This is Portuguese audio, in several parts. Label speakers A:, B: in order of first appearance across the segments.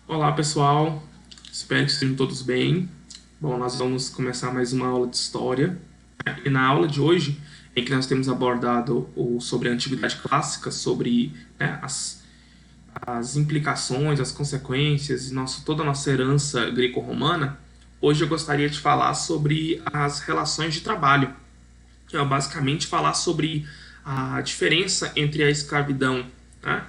A: Olá, pessoal. Espero que estejam todos bem. Bom, nós vamos começar mais uma aula de história. E na aula de hoje, em que nós temos abordado sobre a Antiguidade Clássica, sobre as implicações, as consequências e toda a nossa herança greco-romana, hoje eu gostaria de falar sobre as relações de trabalho. Basicamente falar sobre a diferença entre a escravidão, né,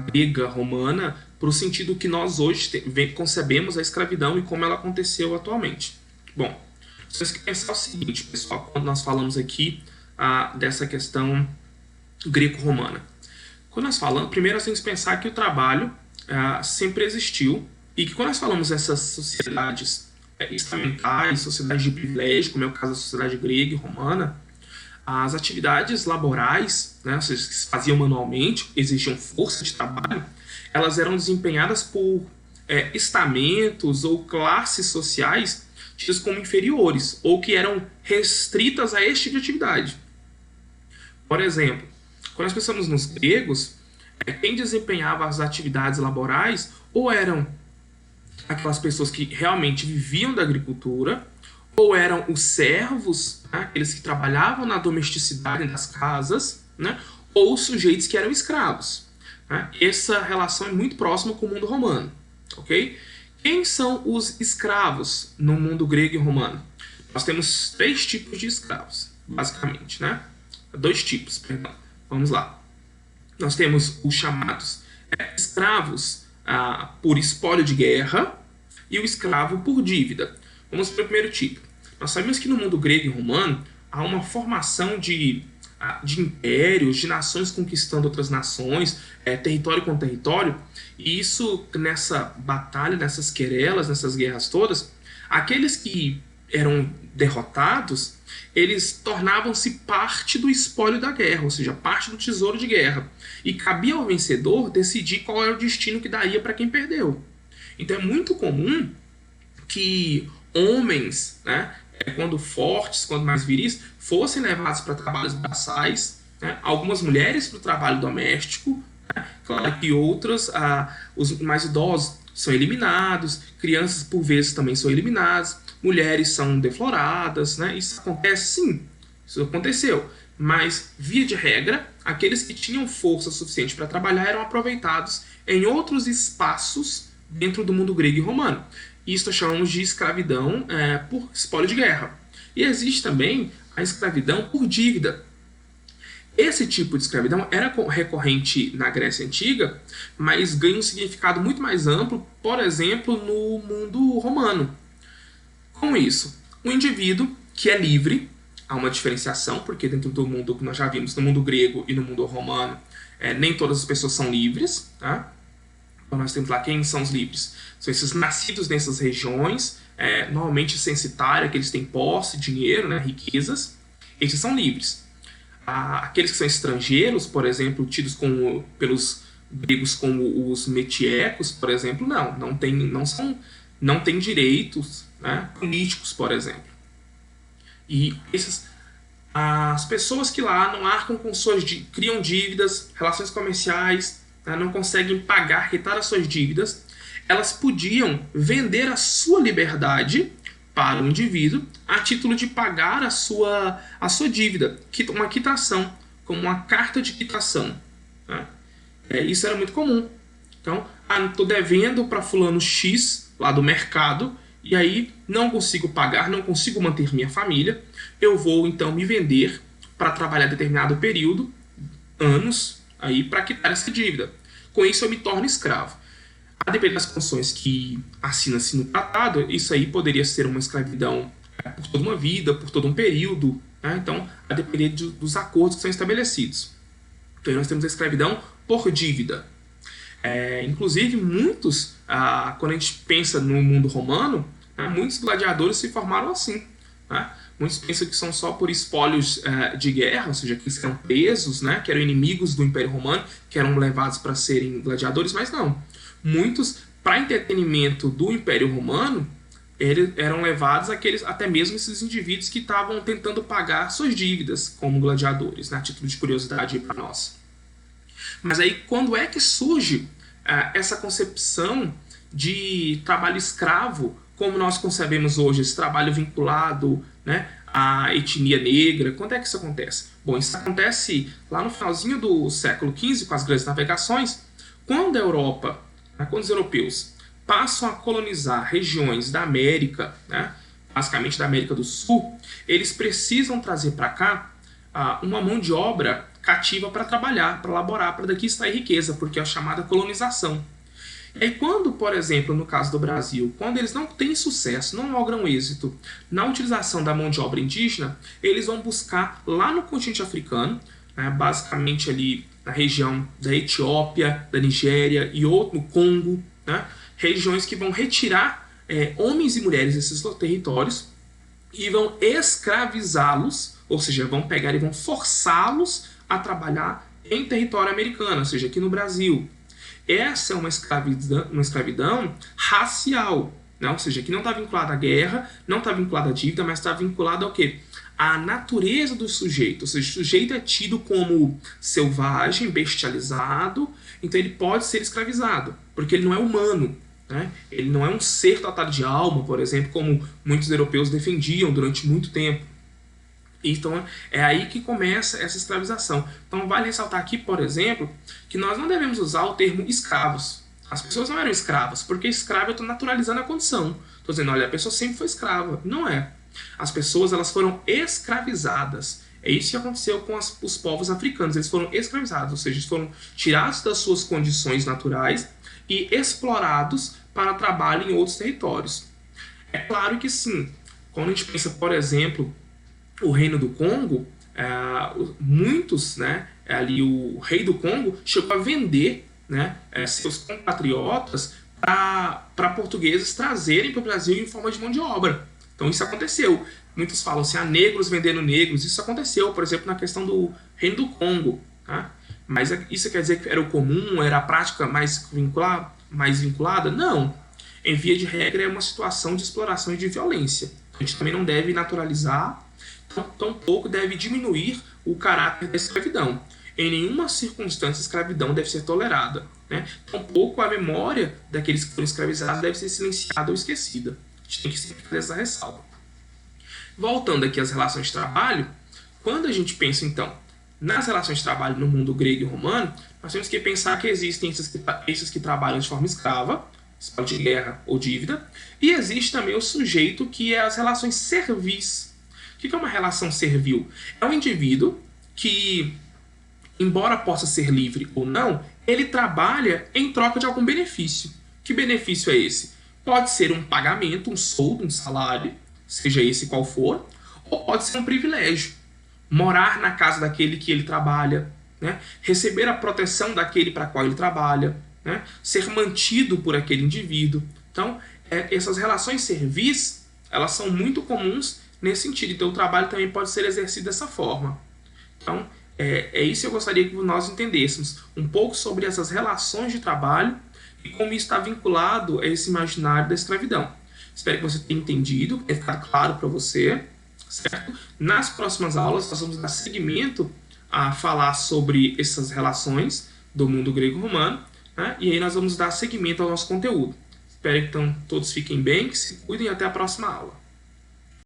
A: grega, romana, para o sentido que nós hoje concebemos a escravidão e como ela aconteceu atualmente. Bom, vocês têm que pensar o seguinte, pessoal, quando nós falamos aqui dessa questão greco-romana. Quando nós falamos, primeiro nós temos que pensar que o trabalho sempre existiu e que quando nós falamos dessas sociedades estamentais, sociedades de privilégio, como é o caso da sociedade grega e romana, as atividades laborais, né, ou seja, que se faziam manualmente, exigiam força de trabalho, elas eram desempenhadas por estamentos ou classes sociais tidas como inferiores, ou que eram restritas a este tipo de atividade. Por exemplo, quando nós pensamos nos gregos, quem desempenhava as atividades laborais ou eram aquelas pessoas que realmente viviam da agricultura, ou eram os servos, né, aqueles que trabalhavam na domesticidade das casas, né, ou os sujeitos que eram escravos. Né? Essa relação é muito próxima com o mundo romano. Okay? Quem são os escravos no mundo grego e romano? Nós temos 3 tipos de escravos, basicamente. Né? 2 tipos, perdão. Vamos lá. Nós temos os chamados escravos por espólio de guerra e o escravo por dívida. Vamos para o primeiro tipo. Nós sabemos que no mundo grego e romano há uma formação de impérios, de nações conquistando outras nações, território com território, e isso nessa batalha, nessas querelas, nessas guerras todas, aqueles que eram derrotados, eles tornavam-se parte do espólio da guerra, ou seja, parte do tesouro de guerra, e cabia ao vencedor decidir qual era o destino que daria para quem perdeu. Então é muito comum que homens, né, quando fortes, quando mais viris, fossem levados para trabalhos braçais, né, algumas mulheres para o trabalho doméstico, né, claro que outras, os mais idosos são eliminados, crianças por vezes também são eliminadas, mulheres são defloradas, né, isso acontece sim, isso aconteceu, mas via de regra, aqueles que tinham força suficiente para trabalhar eram aproveitados em outros espaços dentro do mundo grego e romano. Isso nós chamamos de escravidão por espólio de guerra. E existe também a escravidão por dívida. Esse tipo de escravidão era recorrente na Grécia Antiga, mas ganha um significado muito mais amplo, por exemplo, no mundo romano. Com isso, o indivíduo que é livre, há uma diferenciação, porque dentro do mundo que nós já vimos, no mundo grego e no mundo romano, nem todas as pessoas são livres, tá? Então nós temos lá quem são os livres. São esses nascidos nessas regiões, normalmente censitário, que eles têm posse, dinheiro, né, riquezas. Esses são livres. Aqueles que são estrangeiros, por exemplo, tidos pelos gregos como os metiecos, por exemplo, não têm direitos, né, políticos, por exemplo. E as pessoas que lá não arcam com criam dívidas, relações comerciais, não conseguem pagar, quitar as suas dívidas, elas podiam vender a sua liberdade para o indivíduo a título de pagar a sua dívida, uma quitação, como uma carta de quitação. Né? Isso era muito comum. Então, estou devendo para fulano X, lá do mercado, e aí não consigo pagar, não consigo manter minha família, eu vou então me vender para trabalhar determinado período, anos, para quitar essa dívida. Com isso eu me torno escravo. A depender das condições que assina-se no tratado, isso aí poderia ser uma escravidão por toda uma vida, por todo um período, né? Então, a depender dos acordos que são estabelecidos. Então, nós temos a escravidão por dívida. Inclusive, quando a gente pensa no mundo romano, muitos gladiadores se formaram assim. Né? Muitos pensam que são só por espólios de guerra, ou seja, que eles eram presos, né, que eram inimigos do Império Romano, que eram levados para serem gladiadores, mas não. Muitos, para entretenimento do Império Romano, eram levados até mesmo esses indivíduos que estavam tentando pagar suas dívidas como gladiadores, né, a título de curiosidade para nós. Mas aí, quando é que surge essa concepção de trabalho escravo, como nós concebemos hoje, esse trabalho vinculado, né, à etnia negra. Quando é que isso acontece? Bom, isso acontece lá no finalzinho do século XV, com as grandes navegações, quando a Europa, né, quando os europeus passam a colonizar regiões da América, né, basicamente da América do Sul, eles precisam trazer para cá uma mão de obra cativa para trabalhar, para laborar, para daqui extrair riqueza, porque é a chamada colonização. E aí quando, por exemplo, no caso do Brasil, quando eles não têm sucesso, não logram êxito na utilização da mão de obra indígena, eles vão buscar lá no continente africano, né, basicamente ali na região da Etiópia, da Nigéria e outro, no Congo, né, regiões que vão retirar homens e mulheres desses territórios e vão escravizá-los, ou seja, vão pegar e vão forçá-los a trabalhar em território americano, ou seja, aqui no Brasil. Essa é uma escravidão racial, né? Ou seja, que não está vinculada à guerra, não está vinculada à dívida, mas está vinculada ao quê? À natureza do sujeito. Ou seja, o sujeito é tido como selvagem, bestializado, então ele pode ser escravizado, porque ele não é humano, né? Ele não é um ser dotado de alma, por exemplo, como muitos europeus defendiam durante muito tempo. Então é aí que começa essa escravização. Então vale ressaltar aqui, por exemplo, que nós não devemos usar o termo escravos. As pessoas não eram escravas, porque escravo eu estou naturalizando a condição. Estou dizendo, olha, a pessoa sempre foi escrava. Não é. As pessoas elas foram escravizadas. É isso que aconteceu com os povos africanos. Eles foram escravizados, ou seja, eles foram tirados das suas condições naturais e explorados para trabalho em outros territórios. É claro que sim, quando a gente pensa, por exemplo, o Reino do Congo, muitos, né, ali o rei do Congo chegou a vender, né, seus compatriotas para portugueses trazerem para o Brasil em forma de mão de obra. Então isso aconteceu. Muitos falam assim, negros vendendo negros. Isso aconteceu, por exemplo, na questão do Reino do Congo. Tá? Mas isso quer dizer que era o comum, era a prática mais vinculada? Não. Em via de regra é uma situação de exploração e de violência. A gente também não deve naturalizar, tampouco deve diminuir o caráter da escravidão. Em nenhuma circunstância a escravidão deve ser tolerada, né? Tampouco a memória daqueles que foram escravizados deve ser silenciada ou esquecida. A gente tem que sempre fazer essa ressalva. Voltando aqui às relações de trabalho, quando a gente pensa então nas relações de trabalho no mundo grego e romano, nós temos que pensar que existem esses que trabalham de forma escrava, de guerra ou dívida, e existe também o sujeito que é as relações servis. O que é uma relação servil? É um indivíduo que, embora possa ser livre ou não, ele trabalha em troca de algum benefício. Que benefício é esse? Pode ser um pagamento, um soldo, um salário, seja esse qual for, ou pode ser um privilégio. Morar na casa daquele que ele trabalha, né? Receber a proteção daquele para qual ele trabalha, né? Ser mantido por aquele indivíduo. Então, essas relações servis, elas são muito comuns nesse sentido. Então o trabalho também pode ser exercido dessa forma. Então é isso que eu gostaria que nós entendêssemos um pouco sobre essas relações de trabalho e como isso está vinculado a esse imaginário da escravidão. Espero que você tenha entendido, tenha ficado claro para você, certo? Nas próximas aulas nós vamos dar seguimento a falar sobre essas relações do mundo grego-romano, né? E aí nós vamos dar seguimento ao nosso conteúdo. Espero que então todos fiquem bem, que se cuidem e até a próxima aula.